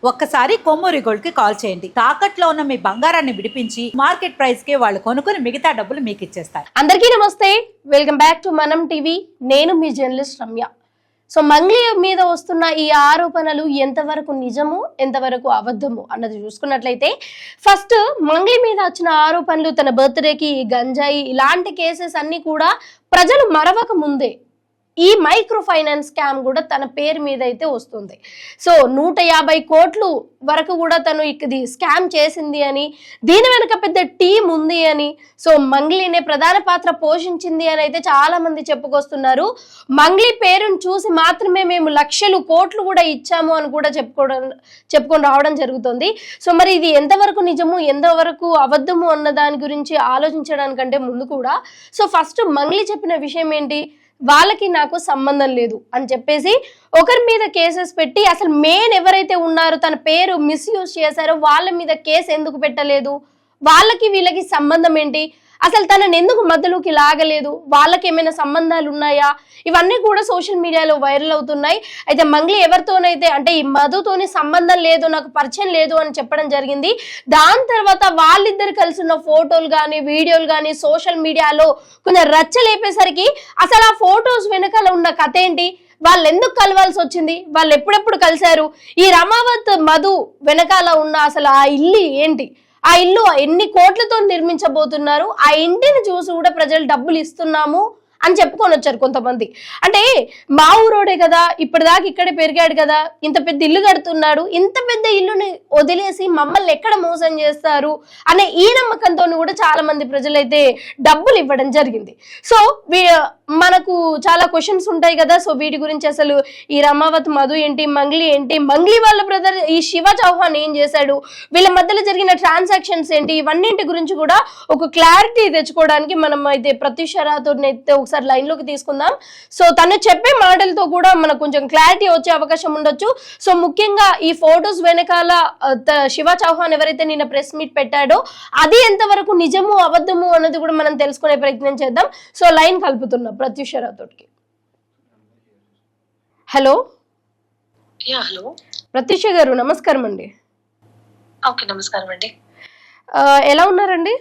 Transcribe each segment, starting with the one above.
ఒక్కసారి కొమ్మూరి గోల్డ్ కి కాల్ చేయండి. తాకట్లో ఉన్న మీ బంగారాన్ని విడిపించి మార్కెట్ ప్రైస్ కి వాళ్ళు కొనుక్కుని మిగతా డబ్బులు మీకు ఇచ్చేస్తారు. అందరికీ నమస్తే, వెల్కమ్ బ్యాక్ టు మనం టీవీ. నేను మీ జర్నలిస్ట్ రమ్య. సో మంగ్లీ మీద వస్తున్న ఈ ఆరోపణలు ఎంతవరకు నిజము, ఎంతవరకు అబద్ధము అన్నది చూసుకున్నట్లయితే, ఫస్ట్ మంగ్లీ మీద వచ్చిన ఆరోపణలు, తన బర్త్డేకి గంజాయి ఇలాంటి కేసెస్ అన్ని కూడా ప్రజలు మరవక ముందే ఈ మైక్రో ఫైనాన్స్ స్కామ్ కూడా తన పేరు మీద అయితే వస్తుంది. సో 150 కోట్లు వరకు కూడా తను ఇది స్కామ్ చేసింది అని, దీని వెనుక పెద్ద టీం ఉంది అని, సో మంగ్లీనే ప్రధాన పాత్ర పోషించింది అని అయితే చాలా మంది చెప్పుకొస్తున్నారు. మంగ్లీ పేరును చూసి మాత్రమే మేము లక్షలు కోట్లు కూడా ఇచ్చాము అని కూడా చెప్పుకొని రావడం జరుగుతుంది. సో మరి ఇది ఎంతవరకు నిజము, ఎంతవరకు అబద్ధము అన్న దాని గురించి ఆలోచించడానికంటే ముందు కూడా, సో ఫస్ట్ మంగ్లీ చెప్పిన విషయం ఏంటి, వాళ్ళకి నాకు సంబంధం లేదు అని చెప్పేసి ఒకరి మీద కేసెస్ పెట్టి, అసలు మెయిన్ ఎవరైతే ఉన్నారో తన పేరు మిస్యూజ్ చేశారో వాళ్ళ మీద కేసు ఎందుకు పెట్టలేదు, వాళ్ళకి వీళ్ళకి సంబంధం ఏంటి, అసలు తనని ఎందుకు మధ్యలోకి లాగలేదు, వాళ్ళకి ఏమైనా సంబంధాలు ఉన్నాయా, ఇవన్నీ కూడా సోషల్ మీడియాలో వైరల్ అవుతున్నాయి. అయితే మంగ్లీ ఎవరితోనైతే అంటే ఈ మధుతోని సంబంధం లేదు, నాకు పరిచయం లేదు అని చెప్పడం జరిగింది. దాని తర్వాత వాళ్ళిద్దరు కలిసి ఉన్న ఫోటోలు కానీ వీడియోలు కానీ సోషల్ మీడియాలో కొంచెం రచ్చలేపేసరికి అసలు ఆ ఫొటోస్ వెనకాల ఉన్న కథ ఏంటి, వాళ్ళు ఎందుకు కలవాల్సి వచ్చింది, వాళ్ళు ఎప్పుడెప్పుడు కలిశారు, ఈ రమావత్ మధు వెనకాల ఉన్న అసలు ఆ ఇల్లు ఏంటి, ఆ ఇల్లు ఎన్ని కోట్లతో నిర్మించబోతున్నారు, ఆ ఇంటిని చూసి కూడా ప్రజలు డబ్బులు ఇస్తున్నాము అని చెప్పుకొని వచ్చారు కొంతమంది. అంటే మా ఊరోడే కదా, ఇప్పటిదాకా ఇక్కడే పెరిగాడు కదా, ఇంత పెద్ద ఇల్లు కడుతున్నాడు, ఇంత పెద్ద ఇల్లుని వదిలేసి మమ్మల్ని ఎక్కడ మోసం చేస్తారు అనే ఈ నమ్మకంతో కూడా చాలా మంది ప్రజలైతే డబ్బులు ఇవ్వడం జరిగింది. సో మనకు చాలా క్వశ్చన్స్ ఉంటాయి కదా, సో వీటి గురించి అసలు ఈ రమావత్ మధు ఏంటి, మంగ్లీ ఏంటి, మంగ్లీ వాళ్ళ బ్రదర్ ఈ శివ చౌహాన్ ఏం చేశాడు, వీళ్ళ మధ్యలో జరిగిన ట్రాన్సాక్షన్స్ ఏంటి, ఇవన్నింటి గురించి కూడా ఒక క్లారిటీ తెచ్చుకోవడానికి మనం అయితే ప్రత్యూష రాథోడ్ని అయితే ఒకసారి లైన్ లోకి తీసుకుందాం. సో తను చెప్పే మాటలతో కూడా మనకు కొంచెం క్లారిటీ వచ్చే అవకాశం ఉండొచ్చు. సో ముఖ్యంగా ఈ ఫొటోస్ వెనకాల శివ చౌహాన్ ఎవరైతే నిన్న ప్రెస్ మీట్ పెట్టాడో అది ఎంతవరకు నిజము అబద్ధము అన్నది కూడా మనం తెలుసుకునే ప్రయత్నం చేద్దాం. సో లైన్ కలుపుతున్నాం ప్రత్యూష రాథోడ్కి. హలో. హలో ప్రత్యూష గారు నమస్కారం అండి. ఓకే, నమస్కారం అండి. ఎలా ఉన్నారండి?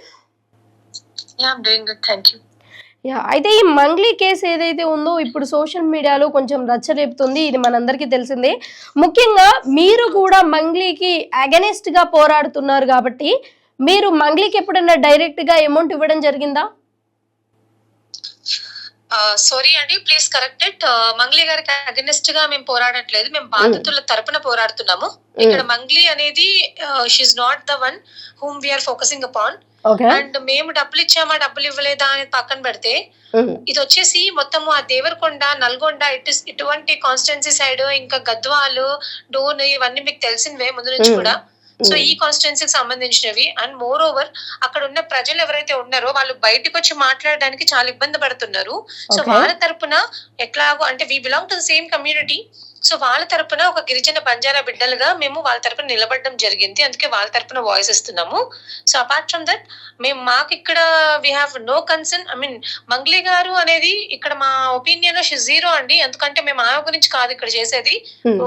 అయితే ఈ మంగ్లీ కేసు ఏదైతే ఉందో ఇప్పుడు సోషల్ మీడియాలో కొంచెం రచ్చరేపుతుంది, ఇది మనందరికీ తెలిసిందే. ముఖ్యంగా మీరు కూడా మంగ్లీకి అగెనిస్ట్ గా పోరాడుతున్నారు కాబట్టి మీరు మంగ్లీకి ఎప్పుడైనా డైరెక్ట్ గా అమౌంట్ ఇవ్వడం జరిగిందా? సారీ అండి, ప్లీజ్ కరెక్ట్ ఇట్. మంగ్లీ గారికి అగెనిస్ట్ గా మేము పోరాడట్లేదు, మేము బాధితుల తరపున పోరాడుతున్నాము. ఇక్కడ మంగ్లీ అనేది she not the one whom we are focusing upon. And మేము డబ్బులు ఇచ్చామా డబ్బులు ఇవ్వలేదా అనేది పక్కన పెడితే, ఇది వచ్చేసి మొత్తము ఆ దేవరకొండ, నల్గొండ ఇటువంటి కాన్స్టిట్యున్సీ సైడ్, ఇంకా గద్వాలు, డోన్ ఇవన్నీ మీకు తెలిసినవే ముందు నుంచి కూడా. సో ఈ కాన్స్టిట్యున్సీకి సంబంధించినవి. అండ్ మోర్ ఓవర్ అక్కడ ఉన్న ప్రజలు ఎవరైతే ఉన్నారో వాళ్ళు బయటకు వచ్చి మాట్లాడడానికి చాలా ఇబ్బంది పడుతున్నారు. సో వాళ్ళ తరపున ఎట్లాగో అంటే we belong to the same community, so వాళ్ళ తరపున ఒక గిరిజన బంజారా బిడ్డలుగా మేము వాళ్ళ తరపున నిలబడడం జరిగింది, అందుకే వాళ్ళ తరపున వాయిస్ ఇస్తున్నాము. సో అపార్ట్ ఫ్రమ్ దట్ మాకు ఇక్కడ we have no concern. I mean Mangli garu అనేది ఇక్కడ మా ఒపీనియన్ జీరో అండి, ఎందుకంటే మేము ఆమె గురించి కాదు ఇక్కడ చేసేది,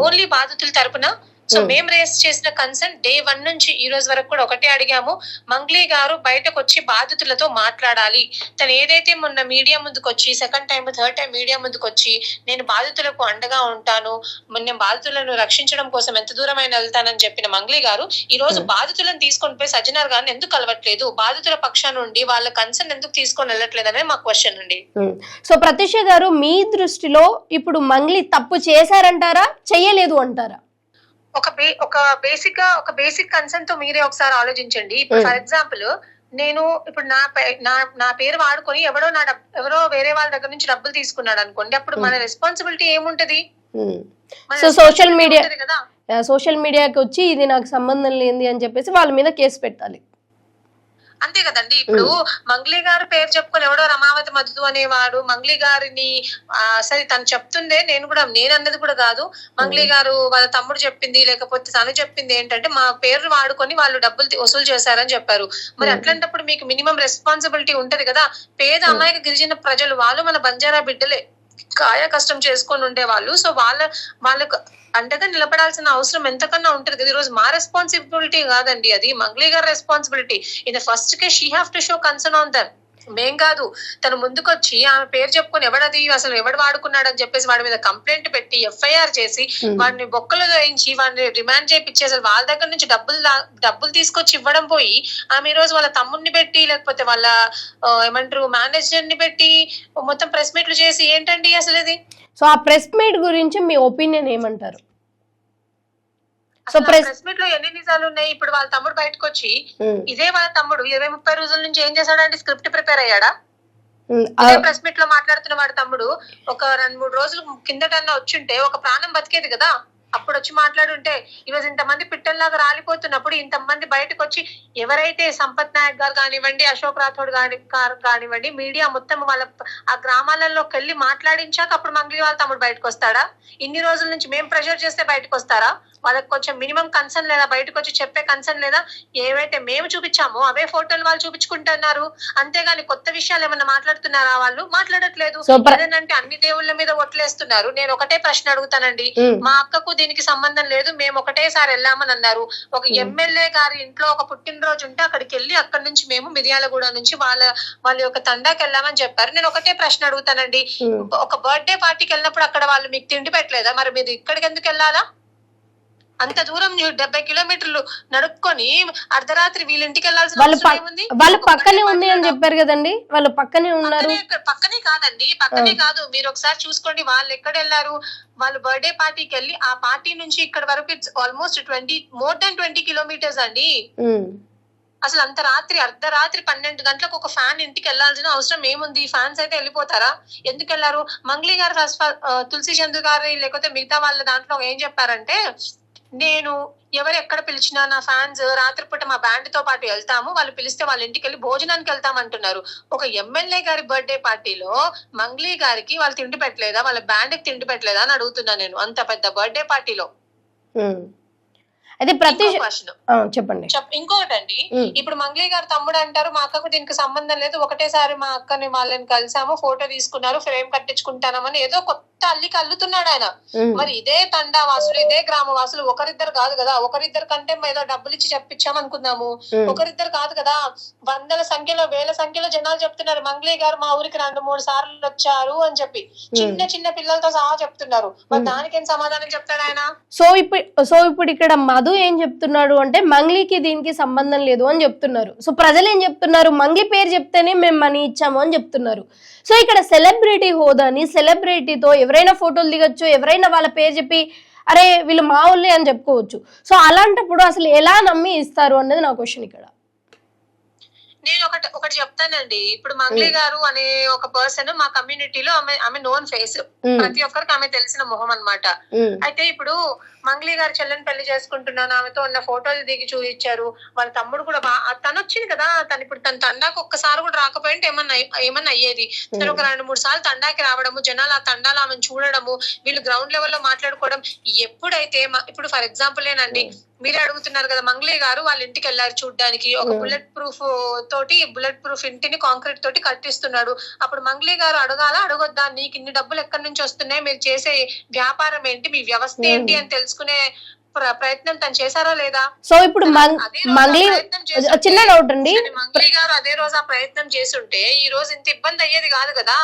ఓన్లీ బాధితుల తరపున. సో మేము రేస్ చేసిన కన్సర్న్ డే 1 నుంచి ఈ రోజు వరకు కూడా ఒకటే అడిగాము, మంగ్లీ గారు బయటకు వచ్చి బాధితులతో మాట్లాడాలి. తను ఏదైతే మొన్న మీడియా ముందుకు వచ్చి second time third time media ముందుకు వచ్చి నేను బాధితులకు అండగా ఉంటాను, నేను బాధితులను రక్షించడం కోసం ఎంత దూరమైన వెళ్తానని చెప్పిన మంగ్లీ గారు ఈ రోజు బాధితులను తీసుకొని పోయి సజ్జనార్ గారిని ఎందుకు కలవట్లేదు, బాధితుల పక్షాన నుండి వాళ్ళ కన్సర్న్ ఎందుకు తీసుకొని వెళ్ళట్లేదు అనేది మా క్వశ్చన్ అండి. సో ప్రత్యూష గారు, మీ దృష్టిలో ఇప్పుడు మంగ్లీ తప్పు చేశారంటారా, చెయ్యలేదు అంటారా? ఒక బేసిక్ కన్సర్న్ తో మీరే ఒకసారి ఆలోచించండి. ఇప్పుడు ఫర్ ఎగ్జాంపుల్ నేను ఇప్పుడు నా పేరు వాడుకొని ఎవరో వేరే వాళ్ళ దగ్గర నుంచి డబ్బులు తీసుకున్నాడు అనుకోండి, అప్పుడు మన రెస్పాన్సిబిలిటీ ఏముంటది? సో సోషల్ మీడియాకి వచ్చి ఇది నాకు సంబంధం లేని అని చెప్పేసి వాళ్ళ మీద కేసు పెట్టాలి, అంతే కదండి. ఇప్పుడు మంగ్లీ గారు పేరు చెప్పుకొని ఎవడో రమావతి మధు అనేవాడు మంగ్లీ గారిని సరే తను చెప్తుండే, నేను అన్నది కూడా కాదు, మంగ్లీ గారు వాళ్ళ తమ్ముడు చెప్పింది లేకపోతే తను చెప్పింది ఏంటంటే మా పేరు వాడుకొని వాళ్ళు డబ్బులు వసూలు చేశారని చెప్పారు. మరి అట్లాంటప్పుడు మీకు మినిమం రెస్పాన్సిబిలిటీ ఉంటది కదా. పేద అమాయక గిరిజన ప్రజలు వాళ్ళు మన బంజారా బిడ్డలే, కాయ కష్టం చేసుకొని ఉండేవాళ్ళు. సో వాళ్ళకు అండగా నిలబడాల్సిన అవసరం ఎంతకన్నా ఉంటుంది కదా. ఈ రోజు మా రెస్పాన్సిబిలిటీ కాదండి, అది మంగ్లీ గారి responsibility. In the first case she have to show concern on them. మేం కాదు, తను ముందుకొచ్చి ఆమె పేరు చెప్పుకొని ఎవడది అసలు ఎవడు వాడుకున్నాడు అని చెప్పేసి వాడి మీద కంప్లైంట్ పెట్టి ఎఫ్ఐఆర్ చేసి వాడిని బొక్కలు వేయించి వాడిని రిమాండ్ చేయించి అసలు వాళ్ళ దగ్గర నుంచి డబ్బులు తీసుకొచ్చి ఇవ్వడం పోయి ఆమె ఈ రోజు వాళ్ళ తమ్ముడిని పెట్టి లేకపోతే వాళ్ళ ఏమంటారు మేనేజర్ ని పెట్టి మొత్తం ప్రెస్ మీట్లు చేసి ఏంటండి అసలు ఇది. సో ఆ ప్రెస్ మీట్ గురించి మీ ఒపీనియన్ ఏమంటారు? సో ప్రెస్ మీట్ లో ఎన్ని నిజాలు ఉన్నాయి? ఇప్పుడు వాళ్ళ తమ్ముడు బయటకు వచ్చి ఇదే వాళ్ళ తమ్ముడు 20-30 రోజుల నుంచి ఏం చేశాడంటే స్క్రిప్ట్ ప్రిపేర్ అయ్యాడా? ఇదే ప్రెస్ మీట్ లో మాట్లాడుతున్న వాడి తమ్ముడు ఒక 2-3 రోజులు కిందటన్నా వచ్చుంటే ఒక ప్రాణం బతికేది కదా. అప్పుడు వచ్చి మాట్లాడుంటే ఈరోజు ఇంతమంది పిట్టల్లాగా రాలిపోతున్నప్పుడు ఇంతమంది బయటకు వచ్చి ఎవరైతే సంపత్ నాయక్ గారు కానివ్వండి, అశోక్ రాథోడ్ కానివ్వండి, మీడియా మొత్తం వాళ్ళ ఆ గ్రామాలలోకి వెళ్ళి మాట్లాడించాక అప్పుడు మంగ్లీ వాళ్ళ తమ్ముడు బయటకు వస్తాడా? ఇన్ని రోజుల నుంచి మేము ప్రెషర్ చేస్తే బయటకు వస్తారా? వాళ్ళకి కొంచెం మినిమం కన్సర్న్ లేదా? బయటకు వచ్చి చెప్పే కన్సర్న్ లేదా? ఏవైతే మేము చూపించామో అవే ఫోటోలు వాళ్ళు చూపించుకుంటున్నారు, అంతేగాని కొత్త విషయాలు ఏమన్నా మాట్లాడుతున్నారా? వాళ్ళు మాట్లాడట్లేదు. ఏదంటే అన్ని దేవుళ్ళ మీద ఒట్లేస్తున్నారు. నేను ఒకటే ప్రశ్న అడుగుతానండి, మా అక్కకు దీనికి సంబంధం లేదు, మేము ఒకటేసారి వెళ్ళామని అన్నారు. ఒక ఎమ్మెల్యే గారి ఇంట్లో ఒక పుట్టినరోజు ఉంటే అక్కడికి వెళ్ళి అక్కడి నుంచి మేము మిర్యాలగూడ నుంచి వాళ్ళ యొక్క తండాకి వెళ్ళామని చెప్పారు. నేను ఒకటే ప్రశ్న అడుగుతానండి, ఒక బర్త్డే పార్టీకి వెళ్ళినప్పుడు అక్కడ వాళ్ళు మీకు తిండి పెట్టలేదా? మరి మీరు ఇక్కడికి ఎందుకు వెళ్ళాలా? అంత దూరం 70 కిలోమీటర్లు నడుపుకొని అర్ధరాత్రి వీళ్ళ ఇంటికి వెళ్ళాల్సిన వాళ్ళ పక్కనే ఉంది అని చెప్పారు కదండి. వాళ్ళు పక్కనే ఉన్నారు. పక్కనే కాదండి, పక్కనే కాదు. మీరు ఒకసారి చూసుకోండి వాళ్ళు ఎక్కడ వెళ్ళారు. వాళ్ళు బర్త్డే పార్టీకి వెళ్ళి ఆ పార్టీ నుంచి ఇక్కడ వరకు it's almost more than 20 kilometres అండి. అసలు అంత రాత్రి అర్ధరాత్రి 12 గంటలకు ఒక ఫ్యాన్ ఇంటికి వెళ్లాల్సిన అవసరం ఏముంది? ఫ్యాన్స్ అయితే వెళ్ళిపోతారా? ఎందుకు వెళ్లారు? మంగ్లీ గారు తులసి చందు గారు లేకపోతే మిగతా వాళ్ళ దాంట్లో ఏం చెప్పారంటే, నేను ఎవరు ఎక్కడ పిలిచినా నా ఫ్యాన్స్ రాత్రిపూట మా బ్యాండ్ తో పాటు వెళ్తాము, వాళ్ళు పిలిస్తే వాళ్ళ ఇంటికి వెళ్ళి భోజనానికి వెళ్తాం అంటున్నారు. ఒక ఎమ్మెల్యే గారి బర్త్డే పార్టీలో మంగ్లీ గారికి వాళ్ళు తిండి పెట్టలేదా? వాళ్ళ బ్యాండ్ కి తిండి పెట్టలేదా అని అడుగుతున్నా నేను. అంత పెద్ద బర్త్డే పార్టీలో. అయితే ప్రతి చెప్పండి. ఇంకోటండి, ఇప్పుడు మంగ్లీ గారు తమ్ముడు అంటారు మా అక్కకు దీనికి సంబంధం లేదు, ఒకటేసారి మా అక్కని వాళ్ళని కలిసాము, ఫోటో తీసుకున్నారు, ఫ్రేమ్ కట్టించుకుంటానమని ఏదో కొత్త అల్లికి అల్లుతున్నాడు ఆయన. మరి ఇదే తండా వాసులు ఇదే గ్రామ వాసులు ఒకరిద్దరు కాదు కదా. ఒకరిద్దరు కంటే ఏదో డబ్బులు ఇచ్చి చెప్పించాం అనుకుందాము, ఒకరిద్దరు కాదు కదా. వందల సంఖ్యలో వేల సంఖ్యలో జనాలు చెప్తున్నారు మంగ్లీ గారు మా ఊరికి 2-3 సార్లు వచ్చారు అని చెప్పి చిన్న చిన్న పిల్లలతో సహా చెప్తున్నారు. మరి దానికేం సమాధానం చెప్తాడు ఆయన? సో ఇప్పుడు ఇక్కడ మధు ఏం చెప్తున్నాడు అంటే మంగ్లీకి దీనికి సంబంధం లేదు అని చెప్తున్నారు. సో ప్రజలు ఏం చెప్తున్నారు? మంగ్లీ పేరు చెప్తేనే మేము మనీ ఇచ్చాము అని చెప్తున్నారు. సో ఇక్కడ సెలబ్రిటీ హోదాని, సెలబ్రిటీతో ఎవరైనా ఫోటోలు దిగొచ్చు, ఎవరైనా వాళ్ళ పేరు చెప్పి అరే వీళ్ళు మా ఊళ్ళే అని చెప్పుకోవచ్చు. సో అలాంటప్పుడు అసలు ఎలా నమ్మి ఇస్తారు అన్నది నా క్వశ్చన్ ఇక్కడ. నేను ఒకటి చెప్తానండి. ఇప్పుడు మంగ్లీ గారు అనే ఒక పర్సన్ మా కమ్యూనిటీలో ఆమె నోన్ ఫేస్, ప్రతి ఒక్కరికి ఆమె తెలిసిన మొహం అన్నమాట. అయితే ఇప్పుడు మంగ్లీ గారు చెల్లెని పెళ్లి చేసుకుంటున్నాను ఆమెతో ఉన్న ఫోటోలు దిగి చూపించారు. వాళ్ళ తమ్ముడు కూడా తను వచ్చింది కదా, తను ఇప్పుడు తన తండాకు ఒక్కసారి కూడా రాకపోయింటే ఏమన్నా అయ్యేది. తను ఒక 2-3 సార్లు తండాకి రావడము, జనాలు ఆ తండాలు ఆమెను చూడడము, వీళ్ళు గ్రౌండ్ లెవెల్లో మాట్లాడుకోవడం. ఎప్పుడైతే ఇప్పుడు ఫర్ ఎగ్జాంపుల్ ఏనండి, మీరే అడుగుతున్నారు కదా మంగ్లీ గారు వాళ్ళ ఇంటికి వెళ్ళారు చూడ్డానికి, ఒక బుల్లెట్ ప్రూఫ్ ఇంటిని కాంక్రీట్ తోటి కట్టిస్తున్నాడు. అప్పుడు మంగ్లీ గారు అడగొద్దా నీకు ఇన్ని డబ్బులు ఎక్కడి నుంచి వస్తున్నాయి, మీరు చేసే వ్యాపారం ఏంటి, మీ వ్యవస్థ ఏంటి అని తెలుసుకునే ప్రయత్నం తను చేశారా లేదా? సో ఇప్పుడు చిన్న డౌట్ అండి, మంగ్లీ గారు అదే రోజు ఆ ప్రయత్నం చేస్తుంటే ఈ రోజు ఇంత ఇబ్బంది అయ్యేది కాదు కదా.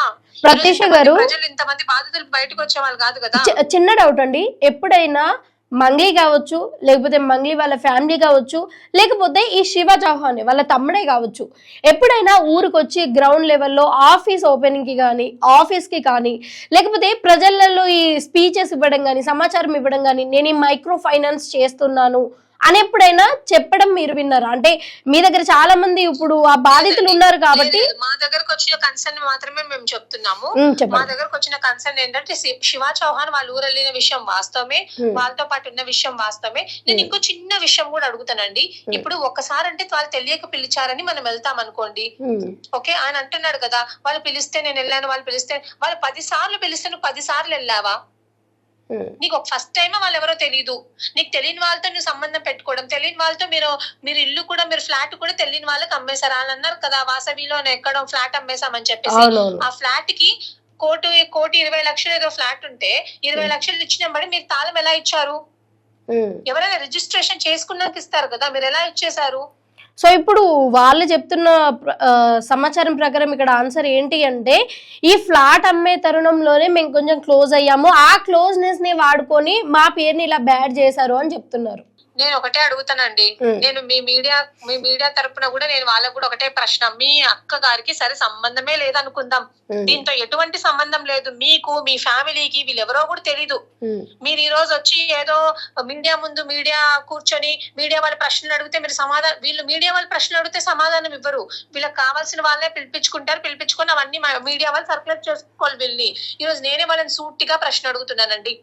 ప్రత్యూష గారు ప్రజలు ఇంతమంది బాధితులు బయటకు వచ్చేవాళ్ళు కాదు కదా. చిన్న డౌట్ అండి, ఎప్పుడైనా మంగ్లీ కావచ్చు, లేకపోతే మంగ్లీ వాళ్ళ ఫ్యామిలీ కావచ్చు, లేకపోతే ఈ శివ చౌహాన్ వాళ్ళ తమ్ముడే కావచ్చు, ఎప్పుడైనా ఊరికి వచ్చి గ్రౌండ్ లెవెల్లో ఆఫీస్ ఓపెనింగ్ కి కానీ, ఆఫీస్ కి కానీ, లేకపోతే ప్రజలలో ఈ స్పీచెస్ ఇవ్వడం కానీ, సమాచారం ఇవ్వడం కానీ, నేను ఈ మైక్రో ఫైనాన్స్ చేస్తున్నాను అని ఎప్పుడైనా చెప్పడం మీరు విన్నారా? అంటే మీ దగ్గర చాలా మంది ఇప్పుడు ఆ బాధితులు ఉన్నారు కాబట్టి. మా దగ్గరకు వచ్చిన కన్సర్న్ మాత్రమే మేము చెప్తున్నాము. మా దగ్గరకు వచ్చిన కన్సర్న్ ఏంటంటే శివ చౌహాన్ వాళ్ళ ఊరు వెళ్ళిన విషయం వాస్తవమే, వాళ్ళతో పాటు ఉన్న విషయం వాస్తవమే. నేను ఇంకో చిన్న విషయం కూడా అడుగుతానండి. ఇప్పుడు ఒక్కసారి అంటే వాళ్ళు తెలియక పిలిచారని మనం వెళ్తాం అనుకోండి, ఓకే ఆయన అంటున్నాడు కదా వాళ్ళు పిలిస్తే నేను వెళ్ళాను, వాళ్ళు పిలిస్తే వాళ్ళు 10 సార్లు పిలిస్తే నువ్వు 10 సార్లు వెళ్ళావా? నీకు ఫస్ట్ టైం వాళ్ళు ఎవరో తెలియదు, నీకు తెలియని వాళ్ళతో నువ్వు సంబంధం పెట్టుకోవడం, తెలియని వాళ్ళతో మీరు ఇల్లు కూడా మీరు ఫ్లాట్ కూడా తెలియని వాళ్ళకి అమ్మేశారు. వాళ్ళు అన్నారు కదా వాసవిలో ఎక్కడో ఫ్లాట్ అమ్మేశామని చెప్పేసి. ఆ ఫ్లాట్ కి ₹1,20,00,000 ఏదో ఫ్లాట్ ఉంటే 20 లక్షలు ఇచ్చినప్పుడు మీరు తాళం ఎలా ఇచ్చారు? ఎవరైనా రిజిస్ట్రేషన్ చేసుకున్నాక ఇస్తారు కదా, మీరు ఎలా ఇచ్చేసారు? సో ఇప్పుడు వాళ్ళు చెప్తున్న సమాచారం ప్రకారం ఇక్కడ ఆన్సర్ ఏంటి అంటే, ఈ ఫ్లాట్ అమ్మే తరుణంలోనే మేము కొంచెం క్లోజ్ అయ్యాము, ఆ క్లోజ్నెస్ ని వాడుకొని మా పేరుని ఇలా బ్యాడ్ చేశారు అని చెప్తున్నారు. నేను ఒకటే అడుగుతానండి, నేను మీ మీడియా తరపున కూడా నేను వాళ్ళకు కూడా ఒకటే ప్రశ్న, మీ అక్క గారికి సరే సంబంధమే లేదనుకుందాం, దీంతో ఎటువంటి సంబంధం లేదు, మీకు మీ ఫ్యామిలీకి వీళ్ళెవరో కూడా తెలీదు, మీరు ఈ రోజు వచ్చి ఏదో మీడియా కూర్చొని మీడియా వాళ్ళ ప్రశ్నలు అడిగితే మీరు సమాధానం, వీళ్ళు మీడియా వాళ్ళ ప్రశ్నలు అడిగితే సమాధానం ఇవ్వరు, వీళ్ళకి కావాల్సిన వాళ్ళే పిలిపించుకొని అవన్నీ మీడియా వాళ్ళు సర్క్యులేట్ చేసుకోవాలి వీళ్ళని. ఈ రోజు నేనే వాళ్ళని సూటిగా ప్రశ్న అడుగుతున్నానండి,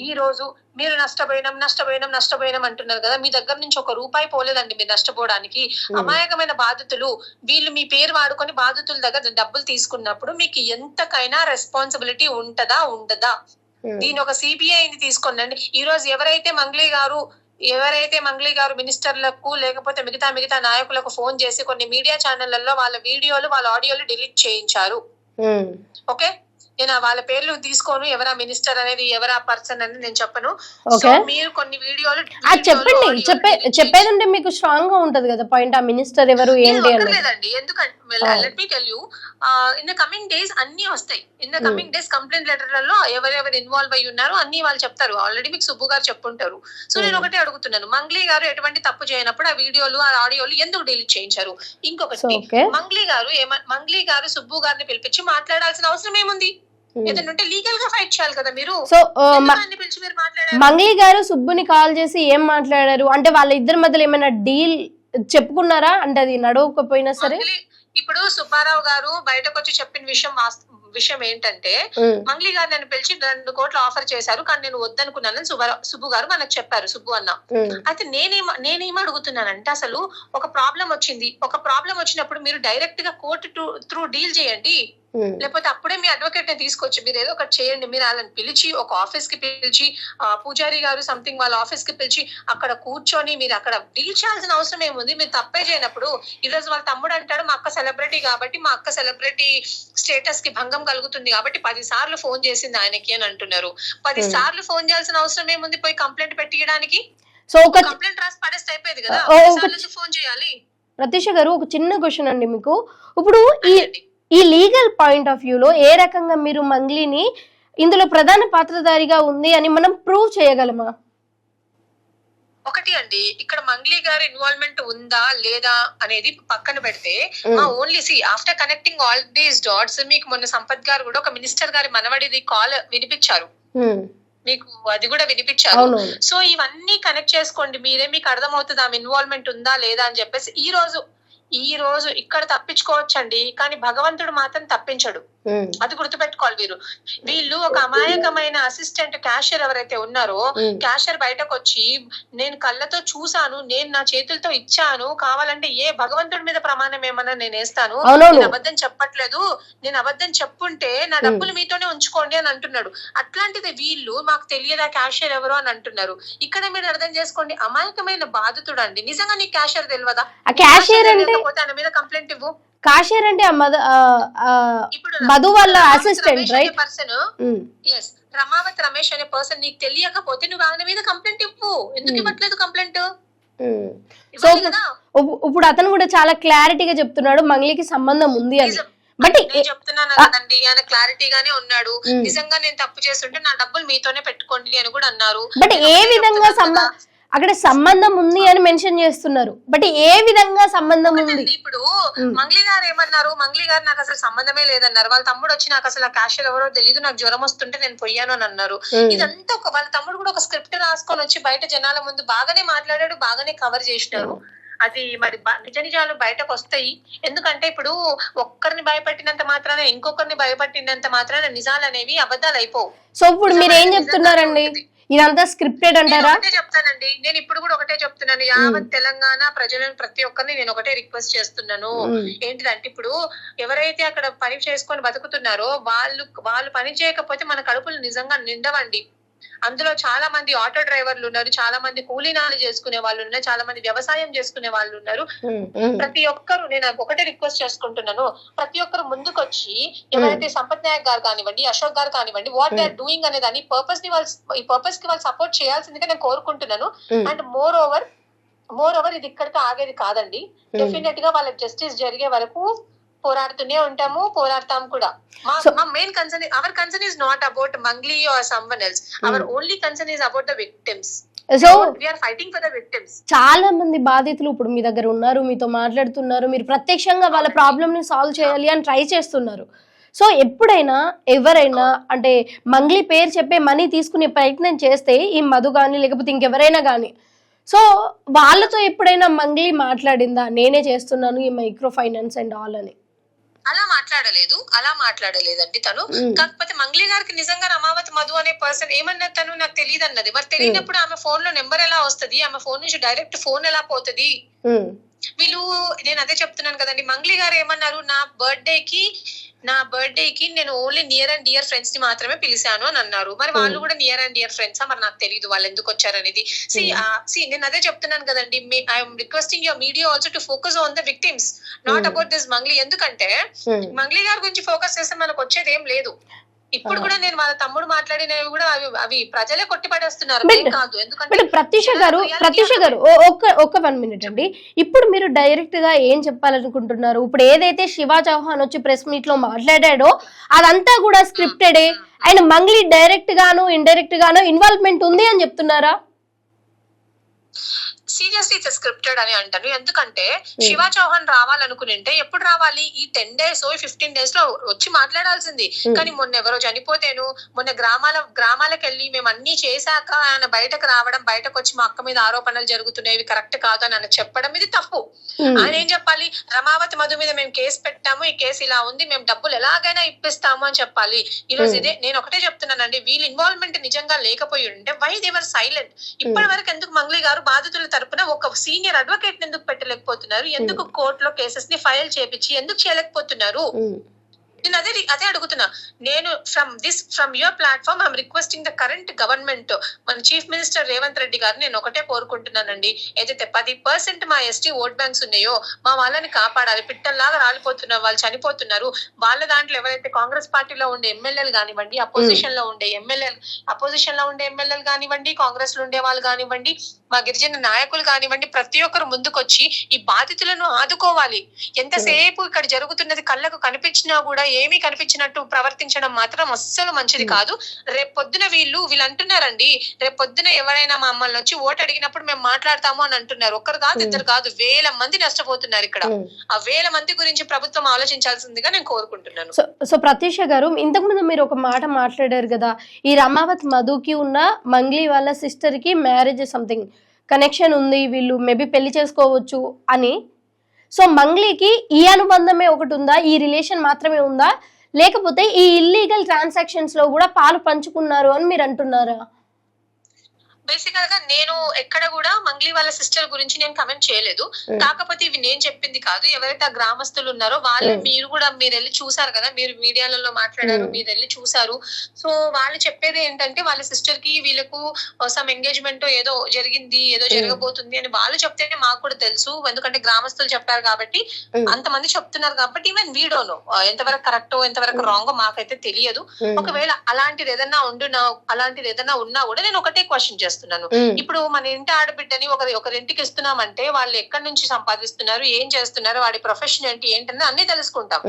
ఈ రోజు మీరు నష్టపోయినాం అంటున్నారు కదా, మీ దగ్గర నుంచి ₹1 పోలేదండి మీరు నష్టపోవడానికి. అమాయకమైన బాధితులు వీళ్ళు మీ పేరు వాడుకొని బాధితుల దగ్గర డబ్బులు తీసుకున్నప్పుడు మీకు ఎంతకైనా రెస్పాన్సిబిలిటీ ఉండదా? దీని ఒక సిబిఐని తీసుకోండి. ఈ రోజు ఎవరైతే మంగ్లీ గారు మినిస్టర్లకు లేకపోతే మిగతా నాయకులకు ఫోన్ చేసి కొన్ని మీడియా ఛానళ్లలో వాళ్ళ వీడియోలు వాళ్ళ ఆడియోలు డిలీట్ చేయించారు, ఓకే, నేను వాళ్ళ పేర్లు తీసుకోను, ఎవరా మినిస్టర్ అనేది ఎవరా పర్సన్ అని నేను చెప్పను. మీరు కొన్ని వీడియోలు చెప్పేది ఉంటే మీకు స్ట్రాంగ్ గా ఉంటది కదా పాయింట్, ఆ మినిస్టర్ ఎవరు ఏంటి లేదండి. ఎందుకంటే let me tell you, in the coming days అన్ని వస్తాయి. In the coming days complaint లెటర్లలో ఎవరెవరు ఇన్వాల్వ్ అయ్యి ఉన్నారు అన్ని వాళ్ళు చెప్తారు. ఆల్రెడీ మీకు సుబ్బు గారు చెప్పుంటారు. సో నేను ఒకటే అడుగుతున్నాను, మంగ్లీ గారు ఎటువంటి తప్పు చేయనప్పుడు ఆ వీడియోలు ఆ ఆడియోలు ఎందుకు డిలీట్ చేయించారు? ఇంకొకటి, మంగ్లీ గారు సుబ్బు గారిని పిలిపించి మాట్లాడాల్సిన అవసరం ఏముంది? ఏదంటే లీగల్ గా ఫైట్ చేయాలి కదా మీరు. సో మంగ్లీ గారు సుబ్బుని కాల్ చేసి ఏం మాట్లాడారు అంటే, వాళ్ళ ఇద్దరి మధ్యలో ఏమైనా డీల్ చెప్పుకున్నారా అంటే, అది నడవకపోయినా సరే? ఇప్పుడు సుబ్బారావు గారు బయటకు వచ్చి చెప్పిన విషయం ఏంటంటే, మంగ్లీ గారు నన్ను పిలిచి 2 కోట్లు ఆఫర్ చేశారు, కానీ నేను వద్దనుకున్నానని సుబ్బు గారు మనకు చెప్పారు, సుబ్బు అన్న. అయితే నేనేం అడుగుతున్నానంటే, అసలు ఒక ప్రాబ్లం వచ్చినప్పుడు మీరు డైరెక్ట్ గా కోర్టు త్రూ డీల్ చేయండి, లేకపోతే అప్పుడే మీ అడ్వకేట్ ని తీసుకొచ్చి మీరు ఏదో ఒకటి చేయండి. మీరు వాళ్ళని పిలిచి ఒక ఆఫీస్ కి పిలిచి, పూజారి గారు సంథింగ్ వాళ్ళ ఆఫీస్ కి పిలిచి అక్కడ కూర్చొని మీరు అక్కడ డీల్ చేయాల్సిన అవసరం ఏముంది? మీరు తప్పే చేయనప్పుడు ఈ రోజు వాళ్ళ తమ్ముడు అంటాడు, మా అక్క సెలబ్రిటీ కాబట్టి మా అక్క సెలబ్రిటీ స్టేటస్ కి భంగం కలుగుతుంది కాబట్టి 10 సార్లు ఫోన్ చేసింది ఆయనకి అని అంటున్నారు. 10 సార్లు ఫోన్ చేయాల్సిన అవసరం ఏముంది పోయి కంప్లైంట్ పెట్టియడానికి? సో ఒక కంప్లైంట్ రాసి పడేస్తే అయిపోయింది కదా, ఫోన్ చేయాలి. ప్రతీష గారు, ఒక చిన్న క్వశ్చన్ అండి మీకు. ఇప్పుడు ఈ లీగల్ పాయింట్ ఆఫ్ వ్యూలో ఏ రకంగా మీరు మంగ్లీని ఇందులో ప్రధాన పాత్రధారిగా ఉంది అని మనం ప్రూవ్ చేయగలమా? ఒకటి అండి, ఇక్కడ మంగ్లీ గారి ఇన్వాల్వ్మెంట్ ఉందా లేదా అనేది పక్కన పెడితే, only after connecting all these dots, మీకు మొన్న సంపత్ గారు కూడా ఒక మినిస్టర్ గారి మనవడిది కాల్ వినిపించారు, మీకు అది కూడా వినిపించారు. సో ఇవన్నీ కనెక్ట్ చేసుకోండి మీరే, మీకు అర్థమవుతుంది ఆమె ఇన్వాల్వ్మెంట్ ఉందా లేదా అని చెప్పేసి. ఈ రోజు ఇక్కడ తప్పించుకోవచ్చండి, కానీ భగవంతుడు మాత్రం తప్పించడు, అది గుర్తుపెట్టుకోవాలి. వీళ్ళు ఒక అమాయకమైన అసిస్టెంట్ క్యాషియర్ ఎవరైతే ఉన్నారో, క్యాషియర్ బయటకు వచ్చి నేను కళ్ళతో చూసాను, నేను నా చేతులతో ఇచ్చాను, కావాలంటే ఏ భగవంతుడి మీద ప్రమాణం ఏమన్నా నేను వేస్తాను, నేను అబద్ధం చెప్పట్లేదు, నేను అబద్ధం చెప్పుంటే నా డబ్బులు మీతోనే ఉంచుకోండి అని అంటున్నాడు. అట్లాంటిది వీళ్ళు మాకు తెలియదా క్యాషియర్ ఎవరు అని అంటున్నారు. ఇక్కడ మీరు అర్థం చేసుకోండి, అమాయకమైన బాధితుడు అండి. నిజంగా నీకు క్యాషియర్ తెలియదా? ఆయన మీద కంప్లైంట్ ఇవ్వు. కాషియర్ అంటే మధు వాళ్ళ assistant right person. yes, Ramavath Ramesh అనే పర్సన్ నీకు తెలియకపోతే నువ్వు ఆయన మీద కంప్లైంట్ ఇవ్వు. ఎందుకు ఇవ్వట్లేదు కంప్లైంట్? సో ఇప్పుడు అతను కూడా చాలా క్లారిటీగా చెప్తున్నాడు మంగ్లీకి సంబంధం ఉంది అని. బట్ చెప్తున్నాను కదండి, ఆయన క్లారిటీగానే ఉన్నాడు. నిజంగా నేను తప్పు చేస్తుంటే నా డబ్బులు మీతోనే పెట్టుకోండి అని కూడా అన్నారు. బట్ ఏ విధంగా అక్కడ సంబంధం ఉంది అని మెన్షన్ చేస్తున్నారు, బట్ ఏ విధంగా సంబంధం ఉంది? ఇప్పుడు మంగ్లీ గారు ఏమన్నారు, మంగ్లీ గారు నాకు అసలు సంబంధమే లేదన్నారు. వాళ్ళ తమ్ముడు వచ్చి నాకు అసలు క్యాషియర్ ఎవరో తెలియదు, నాకు జ్వరం వస్తుంటే నేను పోయాను అని అన్నారు. ఇదంతా వాళ్ళ తమ్ముడు కూడా ఒక స్క్రిప్ట్ రాసుకొని వచ్చి బయట జనాల ముందు బాగానే మాట్లాడాడు, బాగానే కవర్ చేసినారు. అది మరి నిజాలు బయటకు వస్తాయి. ఎందుకంటే ఇప్పుడు ఒక్కరిని భయపెట్టినంత మాత్రాన ఇంకొకరిని భయపెట్టినంత మాత్రాన నిజాలు అనేవి అబద్ధాలు అయిపోవు. సో ఇప్పుడు మీరు ఏం చెప్తున్నారండి, ఇదంతా స్క్రిప్టెడ్ అంటారా? చెప్తానండి, నేను ఇప్పుడు కూడా ఒకటే చెప్తున్నాను. యావత్ తెలంగాణ ప్రజలను ప్రతి ఒక్కరిని నేను ఒకటే రిక్వెస్ట్ చేస్తున్నాను. ఏంటిదంటే ఇప్పుడు ఎవరైతే అక్కడ పని చేసుకొని బతుకుతున్నారో వాళ్ళు పని చేయకపోతే మన కడుపులు నిజంగా నిండవండి. అందులో చాలా మంది ఆటో డ్రైవర్లు ఉన్నారు, చాలా మంది కూలీనాలు చేసుకునే వాళ్ళు ఉన్నారు, చాలా మంది వ్యవసాయం చేసుకునే వాళ్ళు ఉన్నారు. ప్రతి ఒక్కరు, నేను ఒకటే రిక్వెస్ట్ చేసుకుంటున్నాను, ప్రతి ఒక్కరు ముందుకొచ్చి ఎవరైతే సంపత్ నాయక్ గారు కానివ్వండి, అశోక్ గారు కానివ్వండి, వాట్ దే ఆర్ డూయింగ్ అనే దాన్ని ఈ పర్పస్ కి వాళ్ళు సపోర్ట్ చేయాల్సిందిగా నేను కోరుకుంటున్నాను. అండ్ మోర్ ఓవర్ ఇది ఇక్కడితో ఆగేది కాదండి. డెఫినెట్ గా వాళ్ళకి జస్టిస్ జరిగే వరకు పోరాడుతూనే ఉంటాము, పోరాడతాం కూడా. మా main concern, our concern is not about Mangli or someone else. Our only concern is about the victims. So we are fighting for the victims. చాలా మంది బాధితులు ఇప్పుడు మీ దగ్గర ఉన్నారు, మీతో మాట్లాడుతున్నారు, మీరు ప్రత్యక్షంగా వాళ్ళ ప్రాబ్లమ్ ని సాల్వ్ చేయాలి అని ట్రై చేస్తున్నారు. సో ఎప్పుడైనా ఎవరైనా అంటే మంగ్లీ పేరు చెప్పే మనీ తీసుకునే ప్రయత్నం చేస్తే, ఈ మధు కానీ లేకపోతే ఇంకెవరైనా కానీ, సో వాళ్ళతో ఎప్పుడైనా మంగ్లీ మాట్లాడిందా, నేనే చేస్తున్నాను ఈ మైక్రో ఫైనాన్స్ అండ్ ఆల్ అని? అలా మాట్లాడలేదండి తను. కాకపోతే మంగ్లీ గారికి నిజంగా రమావతి మధు అనే పర్సన్ ఏమన్నది తను నాకు తెలియదు అన్నది. మరి తెలియనప్పుడు ఆమె ఫోన్ లో నెంబర్ ఎలా వస్తుంది, ఆమె ఫోన్ నుంచి డైరెక్ట్ ఫోన్ ఎలా పోతుంది? వీళ్ళు, నేను అదే చెప్తున్నాను కదండి, మంగ్లీ గారు ఏమన్నారు, నా బర్త్డే కి నేను only near and dear friends ని మాత్రమే పిలిచాను అని అన్నారు. మరి వాళ్ళు కూడా నియర్ అండ్ డియర్ ఫ్రెండ్సా? మరి నాకు తెలియదు వాళ్ళు ఎందుకు వచ్చారనేది. నేను అదే చెప్తున్నాను కదండి, I'm requesting your media also to focus on the victims, not about this Mangli. ఎందుకంటే మంగ్లీ గారి గురించి ఫోకస్ చేస్తే మనకు వచ్చేది ఏం లేదు. ఇప్పుడు కూడా నేను వాళ్ళ తమ్ముడు మాట్లాడినవి కూడా అవి ప్రజలే కొట్టిపడేస్తున్నారు, కాదు. ఎందుకంటే ప్రత్యూష గారు ఒక్క 1 minute అండి. ఇప్పుడు మీరు డైరెక్ట్ గా ఏం చెప్పాలనుకుంటున్నారు? ఇప్పుడు ఏదైతే శివ చౌహాన్ వచ్చి ప్రెస్ మీట్ లో మాట్లాడాడో అదంతా కూడా స్క్రిప్టెడే, ఆయన మంగ్లీ డైరెక్ట్ గాను ఇండైరెక్ట్ గాను ఇన్వాల్వ్మెంట్ ఉంది అని చెప్తున్నారా? సీరియస్లీ ఇట్స్ స్క్రిప్టెడ్ అని అంటాను. ఎందుకంటే శివ చౌహాన్ రావాలనుకుంటే ఎప్పుడు రావాలి? ఈ 10 days 15 days లో వచ్చి మాట్లాడాల్సింది. కానీ మొన్న ఎవరో చనిపోతేను, మొన్న గ్రామాలకు వెళ్ళి మేము అన్ని చేశాక ఆయన బయటకు రావడం, బయటకు వచ్చి మా అక్క మీద ఆరోపణలు జరుగుతున్నాయి, కరెక్ట్ కాదు అని ఆయన చెప్పడం, ఇది తప్పు. ఆయన ఏం చెప్పాలి? రమావతి మధు మీద మేము కేసు పెట్టాము, ఈ కేసు ఇలా ఉంది, మేము డబ్బులు ఎలాగైనా ఇప్పిస్తాము అని చెప్పాలి. ఈ రోజు ఇదే నేను ఒకటే చెప్తున్నానండి, వీళ్ళ ఇన్వాల్వ్మెంట్ నిజంగా లేకపోయి ఉంటే వై దే వర్ సైలెంట్? ఇప్పటి వరకు ఎందుకు మంగ్లీ గారు బాధితుల తరపున ఒక సీనియర్ అడ్వకేట్ ఎందుకు పెట్టలేకపోతున్నారు? ఎందుకు కోర్టులో కేసెస్ ని ఫైల్ చేపించి ఎందుకు చేయలేకపోతున్నారు? నేను అదే అడుగుతున్నా. నేను from your platform I'm requesting the current government, మన చీఫ్ మినిస్టర్ రేవంత్ రెడ్డి గారు, నేను ఒకటే కోరుకుంటున్నానండి, ఏదైతే 10% మా ఎస్టీ ఓట్ బ్యాంక్స్ ఉన్నాయో మా వాళ్ళని కాపాడాలి. పిట్టల్లాగా రాలిపోతున్నారు, వాళ్ళు చనిపోతున్నారు. వాళ్ళ దాంట్లో ఎవరైతే కాంగ్రెస్ పార్టీలో ఉండే ఎమ్మెల్యేలు కానివ్వండి, అపోజిషన్ లో ఉండే ఎమ్మెల్యేలు కానివ్వండి, కాంగ్రెస్ లో ఉండే వాళ్ళు కానివ్వండి, మా గిరిజన నాయకులు కానివ్వండి, ప్రతి ఒక్కరు ముందుకొచ్చి ఈ బాధితులను ఆదుకోవాలి. ఎంతసేపు ఇక్కడ జరుగుతున్నది కళ్ళకు కనిపించినా కూడా ఏమీ కనిపించినట్టు ప్రవర్తించడం మాత్రం అస్సలు మంచిది కాదు. రేపొద్దున వీళ్ళు అంటున్నారండి, రేపొద్దున ఎవరైనా మమ్మల్ని వచ్చి ఓటు అడిగినప్పుడు మేము మాట్లాడతాము అని అంటున్నారు. ఒక్కరు కాదు, ఇద్దరు కాదు, 1000 మంది నష్టపోతున్నారు ఇక్కడ. ఆ 1000 మంది గురించి ప్రభుత్వం ఆలోచించాల్సిందిగా నేను కోరుకుంటున్నాను. సో ప్రత్యూష గారు, ఇంతకు ముందు మీరు ఒక మాట మాట్లాడారు కదా, ఈ రమావతి మధుకి ఉన్న మంగ్లీ వాళ్ళ సిస్టర్ కి మ్యారేజ్ సంథింగ్ కనెక్షన్ ఉంది, వీళ్ళు మేబీ పెళ్లి చేసుకోవచ్చు అని. సో మంగ్లీకి ఈ అనుబంధమే ఒకటి ఉందా, ఈ రిలేషన్ మాత్రమే ఉందా, లేకపోతే ఈ ఇల్లీగల్ ట్రాన్సాక్షన్స్ లో కూడా పాలు పంచుకున్నారు అని మీరు అంటున్నారా? బేసికల్ గా నేను ఎక్కడ కూడా మంగ్లీ వాళ్ళ సిస్టర్ గురించి నేను కమెంట్ చేయలేదు. కాకపోతే ఇవి నేను చెప్పింది కాదు, ఎవరైతే ఆ గ్రామస్తులు ఉన్నారో వాళ్ళు, మీరు వెళ్ళి చూసారు కదా, మీరు మీడియాలలో మాట్లాడారు, మీరు వెళ్ళి చూసారు. సో వాళ్ళు చెప్పేది ఏంటంటే వాళ్ళ సిస్టర్ కి వీళ్ళకు సమ్ ఎంగేజ్మెంట్ ఏదో జరిగింది, ఏదో జరగబోతుంది అని వాళ్ళు చెప్తేనే మాకు కూడా తెలుసు. ఎందుకంటే గ్రామస్తులు చెప్పారు కాబట్టి, అంతమంది చెప్తున్నారు కాబట్టి, ఈవెన్ వీ డోంట్ నో ఎంతవరకు కరెక్టో ఎంతవరకు రాంగో మాకైతే తెలియదు. ఒకవేళ అలాంటిది ఏదన్నా ఉన్నా కూడా నేను ఒకటే క్వశ్చన్ చేస్తాను. ఇప్పుడు మన ఇంటి ఆడబిడ్డని ఒకరింటికి ఇస్తున్నామంటే వాళ్ళు ఎక్కడి నుంచి సంపాదిస్తున్నారు, ఏం చేస్తున్నారు, వాడి ప్రొఫెషన్ ఏంటని అన్ని తెలుసుకుంటాం.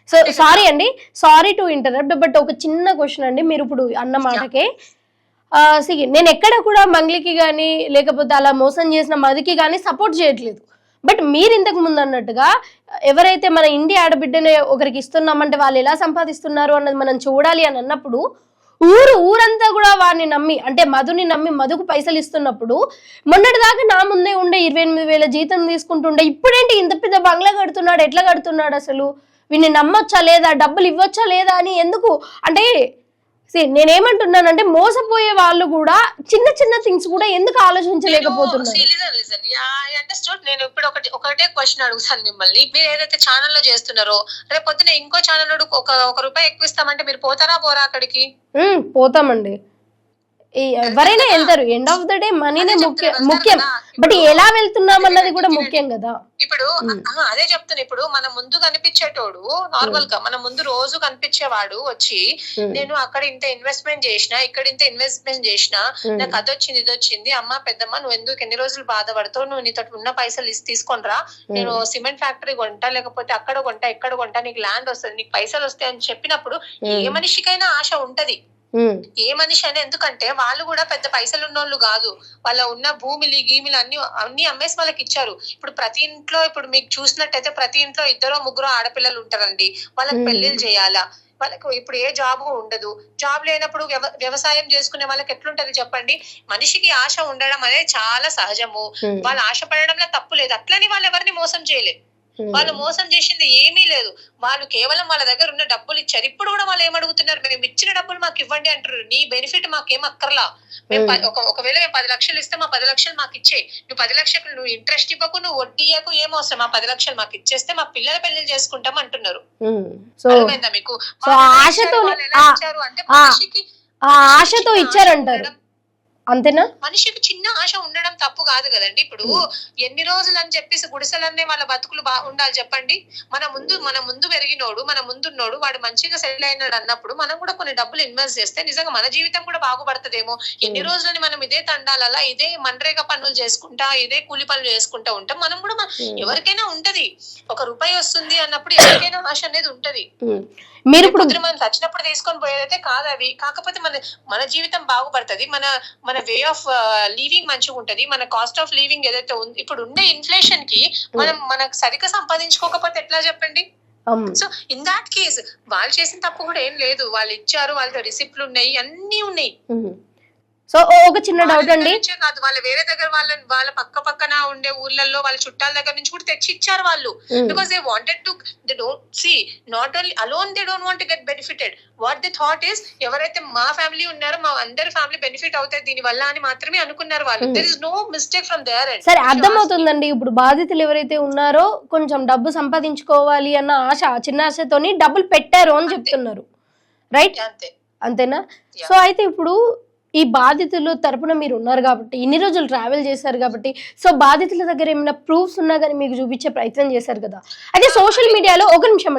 So sorry to interrupt, but ఒక చిన్న క్వశ్చన్ అండి. మీరు ఇప్పుడు అన్న మాటకే నేను ఎక్కడ కూడా మంగ్లీకి గానీ లేకపోతే అలా మోసం చేసిన మదికి గానీ సపోర్ట్ చేయట్లేదు. బట్ మీరు ఇంతకు ముందు అన్నట్టుగా ఎవరైతే మన ఇంటి ఆడబిడ్డని ఒకరికి ఇస్తున్నామంటే వాళ్ళు ఎలా సంపాదిస్తున్నారు అన్నది మనం చూడాలి అని అన్నప్పుడు, ఊరంతా కూడా వాడిని నమ్మి, అంటే మధుని నమ్మి మధుకు పైసలు ఇస్తున్నప్పుడు, మొన్నటిదాకా నా ముందే ఉండే 28,000 జీతం తీసుకుంటుండే, ఇప్పుడేంటి ఇంత పెద్ద బంగ్లా కడుతున్నాడు, ఎట్లా కడుతున్నాడు, అసలు వీడిని నమ్మొచ్చా లేదా, డబ్బులు ఇవ్వచ్చా లేదా అని ఎందుకు అంటే నేనేమంటున్నానంటే మోసపోయే వాళ్ళు కూడా చిన్న చిన్న థింగ్స్ కూడా ఎందుకు ఆలోచించలేకపోతున్నారు? నేను ఇప్పుడు ఒకటే క్వశ్చన్ అడుగుతాను మిమ్మల్ని. మీరు ఏదైతే ఛానల్లో చేస్తున్నారో, రేపు పొద్దున ఇంకో ఛానల్ ఒక రూపాయి ఎక్కువ ఇస్తామంటే మీరు పోతారా పోరా అక్కడికి? పోతామండి. ఎవరైనా వెళ్తారు, ఎండ్ ఆఫ్ ద డే మనీనే ముఖ్యం. బట్ ఎలా వెళ్తున్నాం అన్నది కూడా ముఖ్యం కదా. ఇప్పుడు అదే చెప్తున్నా, ఇప్పుడు మన ముందు కనిపించేటోడు నార్మల్ గా మన ముందు రోజు కనిపించేవాడు వచ్చి నేను అక్కడ ఇంత ఇన్వెస్ట్మెంట్ చేసిన, ఇక్కడ ఇంత ఇన్వెస్ట్మెంట్ చేసిన, నాకు అదొచ్చింది ఇదొచ్చింది, అమ్మ పెద్దమ్మ నువ్వు ఎందుకు ఎన్ని రోజులు బాధపడతావు, నువ్వు నీతో ఉన్న పైసలు తీసుకొని రా, నేను సిమెంట్ ఫ్యాక్టరీ కొంటా, లేకపోతే అక్కడ కొంటా ఇక్కడ కొంటా, నీకు ల్యాండ్ వస్తుంది, నీకు పైసలు వస్తాయి అని చెప్పినప్పుడు ఏ మనిషికైనా ఆశ ఉంటది. ఏ మనిషి అని, ఎందుకంటే వాళ్ళు కూడా పెద్ద పైసలు ఉన్నోళ్ళు కాదు, వాళ్ళ ఉన్న భూమిలు గీమిలు అన్ని అమ్మేసి వాళ్ళకి ఇచ్చారు. ఇప్పుడు ప్రతి ఇంట్లో ఇప్పుడు మీకు చూసినట్టయితే ప్రతి ఇంట్లో 2-3 ఆడపిల్లలు ఉంటారండి, వాళ్ళకి పెళ్లిళ్ళు చేయాలా, వాళ్ళకు ఇప్పుడు ఏ జాబ్ ఉండదు. జాబ్ లేనప్పుడు వ్యవసాయం చేసుకునే వాళ్ళకి ఎట్లుంటది చెప్పండి. మనిషికి ఆశ ఉండడం అనేది చాలా సహజము, వాళ్ళు ఆశ పడడంలో తప్పు లేదు. అట్లని వాళ్ళు ఎవరిని మోసం చేయలేదు, వాళ్ళు మోసం చేసింది ఏమీ లేదు, వాళ్ళు కేవలం వాళ్ళ దగ్గర ఉన్న డబ్బులు ఇచ్చారు. ఇప్పుడు కూడా వాళ్ళు ఏమడుగుతున్నారు, మేము ఇచ్చిన డబ్బులు మాకు ఇవ్వండి అంటారు, నీ బెనిఫిట్ మాకేం అక్కర్లా, మేము ఒకవేళ మేము 10 లక్షలు ఇస్తే మా 10 లక్షలు మాకు ఇచ్చే, నువ్వు 10 లక్షలు నువ్వు ఇంట్రెస్ట్ ఇవ్వకు, నువ్వు వడ్డీ ఇవ్వకు, ఏం అవసరం, మా 10 లక్షలు మాకు ఇచ్చేస్తే మా పిల్లల పెళ్లి చేసుకుంటాం అంటున్నారు. అర్థమైందా మీకు? అంటే మనిషికి ఆశతో ఇచ్చారంటారు అంతేనా? మనిషికి చిన్న ఆశ ఉండడం తప్పు కాదు కదండి. ఇప్పుడు ఎన్ని రోజులు అని చెప్పేసి గుడిసెలన్నీ వాళ్ళ బతుకులు ఉండాలి చెప్పండి. మన ముందు పెరిగినోడు, మన ముందున్నోడు వాడు మంచిగా సెటిల్ అయినాడు అన్నప్పుడు మనం కూడా కొన్ని డబ్బులు ఇన్వెస్ట్ చేస్తే నిజంగా మన జీవితం కూడా బాగుపడుతుందేమో. ఎన్ని రోజులని మనం ఇదే తండాలలా ఇదే మన్రేగా పనులు చేసుకుంటా ఇదే కూలి పనులు చేసుకుంటా ఉంటాం. మనం కూడా ఎవరికైనా ఉంటది, 1 రూపాయి వస్తుంది అన్నప్పుడు ఎవరికైనా ఆశ అనేది ఉంటది. మీరు ఇప్పుడు మనం చచ్చినప్పుడు తీసుకొని పోయేదైతే కాదు అవి, కాకపోతే మన జీవితం బాగుపడుతుంది, మన వే ఆఫ్ లివింగ్ మంచిగా ఉంటది, మన కాస్ట్ ఆఫ్ లివింగ్ ఏదైతే ఉంది ఇప్పుడు ఉన్న ఇన్ఫ్లేషన్ కి మనకు సరిగ్గా సంపాదించుకోకపోతే ఎట్లా చెప్పండి. సో ఇన్ దాట్ కేస్ వాళ్ళు చేసిన తప్పు కూడా ఏం లేదు, వాళ్ళు ఇచ్చారు, వాళ్ళతో రిసిప్ట్లు ఉన్నాయి, అన్ని ఉన్నాయి. సో ఒక చిన్న డౌట్ అండి, కాదు వాళ్ళ వేరే దగ్గర వాళ్ళ పక్కన ఉండే ఊర్లలో వాళ్ళ చుట్టాల దగ్గర నుంచి కూడా తెచ్చి ఇచ్చారు వాళ్ళు. Because they wanted to, they don't see not only alone, they don't want to get benefited. What they thought is ఎవరైతే మా ఫ్యామిలీ ఉన్నారో మా అందరి ఫ్యామిలీ బెనిఫిట్ అవుతాయి దీని వల్ల అని మాత్రమే అనుకున్నారు వాళ్ళు. There is no mistake from their end. సరే అర్థమవుతుందండి. ఇప్పుడు బాధితులు ఎవరైతే ఉన్నారో కొంచెం డబ్బు సంపాదించుకోవాలి అన్న ఆశ, చిన్న ఆశతోని డబ్బులు పెట్టారు అని చెప్తున్నారు, రైట్? అంతేనా? సో అయితే ఇప్పుడు ఈ బాధితులు తరపున మీరు ఉన్నారు కాబట్టి, ఇన్ని రోజులు ట్రావెల్ చేశారు కాబట్టి, సో బాధితుల దగ్గర ఏమైనా ప్రూఫ్స్ ఉన్నా కానీ మీకు చూపించే ప్రయత్నం చేశారు కదా. అయితే సోషల్ మీడియాలో ఒక నిమిషం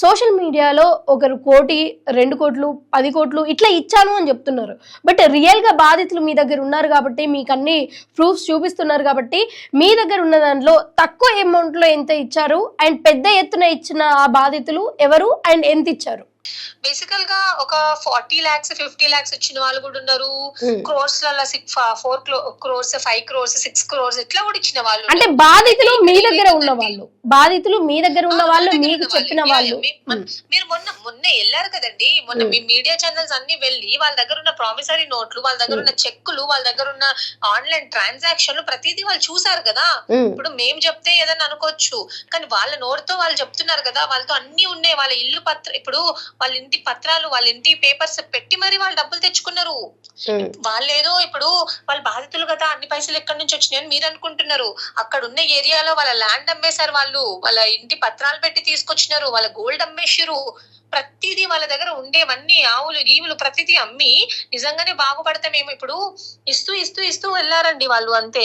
సోషల్ మీడియాలో 1 కోటి 2 కోట్లు 10 కోట్లు ఇట్లా ఇచ్చాను అని చెప్తున్నారు. బట్ రియల్ గా బాధితులు మీ దగ్గర ఉన్నారు కాబట్టి, మీకు అన్ని ప్రూఫ్స్ చూపిస్తున్నారు కాబట్టి, మీ దగ్గర ఉన్న దాంట్లో తక్కువ అమౌంట్ లో ఎంత ఇచ్చారు అండ్ పెద్ద ఎత్తున ఇచ్చిన ఆ బాధితులు ఎవరు అండ్ ఎంత ఇచ్చారు? బేసికల్ గా ఒక 40 lakhs 50 lakhs ఇచ్చిన వాళ్ళు కూడా ఉన్నారు, క్రోర్స్ లలో 4 crores 5 crores 6 crores ఇట్లా కూడా ఇచ్చిన వాళ్ళు. అంటే బాధితులు మీ దగ్గర ఉన్న వాళ్ళు మీకు చెప్పిన వాళ్ళు. మీరు మొన్న వెళ్ళారు కదండి, మొన్న మీ మీడియా ఛానల్స్ అన్ని వెళ్ళి వాళ్ళ దగ్గర ఉన్న ప్రామిసరీ నోట్లు, వాళ్ళ దగ్గర ఉన్న చెక్కులు, వాళ్ళ దగ్గర ఉన్న ఆన్లైన్ ట్రాన్సాక్షన్లు ప్రతిదీ వాళ్ళు చూసారు కదా. ఇప్పుడు మేము చెప్తే ఏదన్నా అనుకోవచ్చు, కానీ వాళ్ళ నోటితో వాళ్ళు చెప్తున్నారు కదా, వాళ్ళతో అన్ని ఉన్నాయి. వాళ్ళ ఇల్లు ఇప్పుడు వాళ్ళ ఇంటి పత్రాలు, వాళ్ళ ఇంటి పేపర్స్ పెట్టి మరి వాళ్ళు డబ్బులు తెచ్చుకున్నారు. వాళ్ళేదో ఇప్పుడు వాళ్ళ బాధితులు కదా అన్ని పైసలు ఎక్కడి నుంచి వచ్చినాయని మీరు అనుకుంటున్నారు. అక్కడ ఉన్న ఏరియాలో వాళ్ళ ల్యాండ్ అమ్మేశారు, వాళ్ళ ఇంటి పత్రాలు పెట్టి తీసుకొచ్చినారు, వాళ్ళ గోల్డ్ అమ్మేసారు, ప్రతిదీ వాళ్ళ దగ్గర ఉండేవన్నీ ఆవులు గీవులు ప్రతిదీ అమ్మి నిజంగానే బాగుపడతామేమో ఇప్పుడు ఇస్తూ వెళ్ళారండి వాళ్ళు. అంతే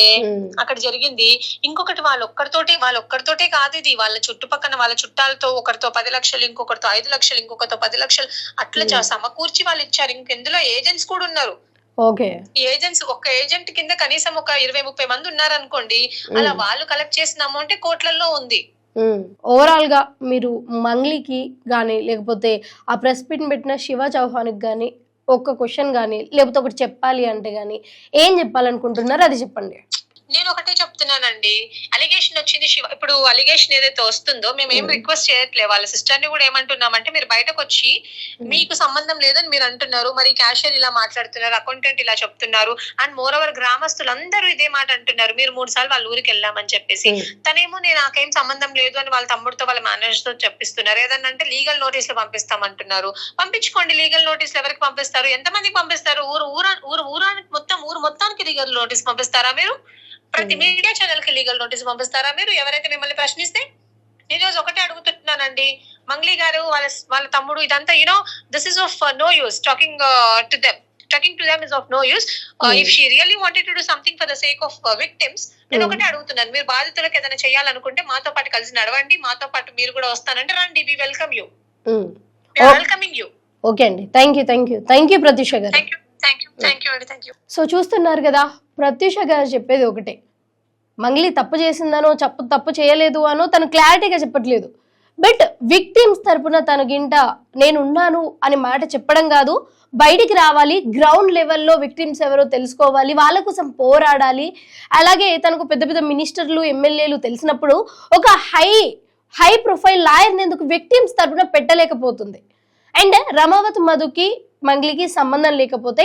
అక్కడ జరిగింది. ఇంకొకటి వాళ్ళొక్కరితోటే కాదు ఇది, వాళ్ళ చుట్టుపక్కల వాళ్ళ చుట్టాలతో ఒకరితో 10 లక్షలు, ఇంకొకరితో 5 లక్షలు, ఇంకొకరితో 10 లక్షలు అట్లా సమకూర్చి వాళ్ళు ఇచ్చారు. ఇంకెందులో ఏజెంట్స్ కూడా ఉన్నారు. ఏజెంట్స్ ఒక ఏజెంట్ కింద కనీసం ఒక 20-30 మంది ఉన్నారు అనుకోండి. అలా వాళ్ళు కలెక్ట్ చేసిన అమౌంట్ కోట్లలో ఉంది. ఓవరాల్ గా మీరు మంగ్లీకి గానీ లేకపోతే ఆ ప్రెస్ మీట్ పెట్టిన శివ చౌహాన్ కి గానీ ఒక క్వశ్చన్ గానీ లేకపోతే ఒకటి చెప్పాలి అంటే గానీ ఏం చెప్పాలనుకుంటున్నారు అది చెప్పండి. నేను ఒకటే చెప్తున్నానండి, అలిగేషన్ వచ్చింది ఇప్పుడు అలిగేషన్ ఏదైతే వస్తుందో మేము ఏం రిక్వెస్ట్ చేయట్లేదు. వాళ్ళ సిస్టర్ ని కూడా ఏమంటున్నామంటే మీరు బయటకు వచ్చి మీకు సంబంధం లేదని మీరు అంటున్నారు, మరి క్యాషియర్ ఇలా మాట్లాడుతున్నారు, అకౌంటెంట్ ఇలా చెప్తున్నారు, అండ్ మోర్ ఓవర్ గ్రామస్తులు అందరూ ఇదే మాట అంటున్నారు. మీరు 3 సార్లు వాళ్ళ ఊరికి వెళ్ళామని చెప్పేసి, తనేమో నేను నాకేం సంబంధం లేదు అని వాళ్ళ తమ్ముడితో వాళ్ళ మేనేజర్ తో చెప్పిస్తున్నారు. ఏదన్నా అంటే లీగల్ నోటీసులు పంపిస్తామంటున్నారు. పంపించుకోండి, లీగల్ నోటీసులు ఎవరికి పంపిస్తారు, ఎంతమందికి పంపిస్తారు? ఊరు మొత్తానికి లీగల్ నోటీస్ పంపిస్తారా మీరు? ప్రతి మీడియా ఛానల్ కి లీగల్ నోటీస్ పంపిస్తారా మీరు ఎవరైతే మిమ్మల్ని ప్రశ్నిస్తే? నేను రోజు ఒకటే అడుగుతున్నానండి, మంగ్లీ గారు వాళ్ళ తమ్ముడు ఇదంతా this is of no use talking to them. talking to them is of no use. If she really wanted to do something for the sake of victims, నేను ఒకటే అడుగుతున్నాను, మీరు బాధితులకు ఏదైనా చేయాలనుకుంటే మాతో పాటు కలిసి నడవండి, మాతో పాటు మీరు కూడా వస్తానంటే రండి, we welcome you, welcoming you. Okay అండి, thank you Prathyusha garu. Thank you. So చూస్తున్నారు కదా, ప్రత్యూష గారు చెప్పేది ఒకటే, మంగ్లీ తప్పు చేసిందనో తప్పు చేయలేదు అనో తను క్లారిటీగా చెప్పట్లేదు. బట్ విక్టిమ్స్ తరపున తనకింట నేనున్నాను అని మాట చెప్పడం కాదు, బయటికి రావాలి, గ్రౌండ్ లెవెల్లో విక్టిమ్స్ ఎవరో తెలుసుకోవాలి, వాళ్ళ కోసం పోరాడాలి. అలాగే తనకు పెద్ద పెద్ద మినిస్టర్లు, ఎమ్మెల్యేలు తెలిసినప్పుడు ఒక హై ప్రొఫైల్ లాయర్ని ఎందుకు విక్టిమ్స్ తరపున పెట్టలేకపోతుంది? అండ్ రమావతి మధుకి మంగ్లీకి సంబంధం లేకపోతే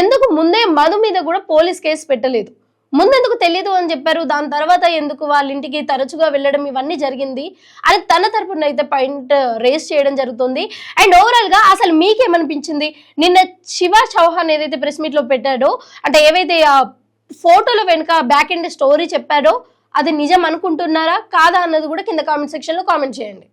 ఎందుకు ముందే మధు మీద కూడా పోలీస్ కేసు పెట్టలేదు? ముందెందుకు తెలియదు అని చెప్పారు, దాని తర్వాత ఎందుకు వాళ్ళ ఇంటికి తరచుగా వెళ్ళడం ఇవన్నీ జరిగింది అని తన తరపున అయితే పాయింట్ రేస్ చేయడం జరుగుతుంది. అండ్ ఓవరాల్ గా అసలు మీకేమనిపించింది? నిన్న శివ చౌహాన్ ఏదైతే ప్రెస్ మీట్ లో పెట్టాడో, అంటే ఏవైతే ఆ ఫోటోల వెనుక బ్యాక్ ఎండ్ స్టోరీ చెప్పాడో అది నిజం అనుకుంటున్నారా కాదా అన్నది కూడా కింద కామెంట్ సెక్షన్ లో కామెంట్ చేయండి.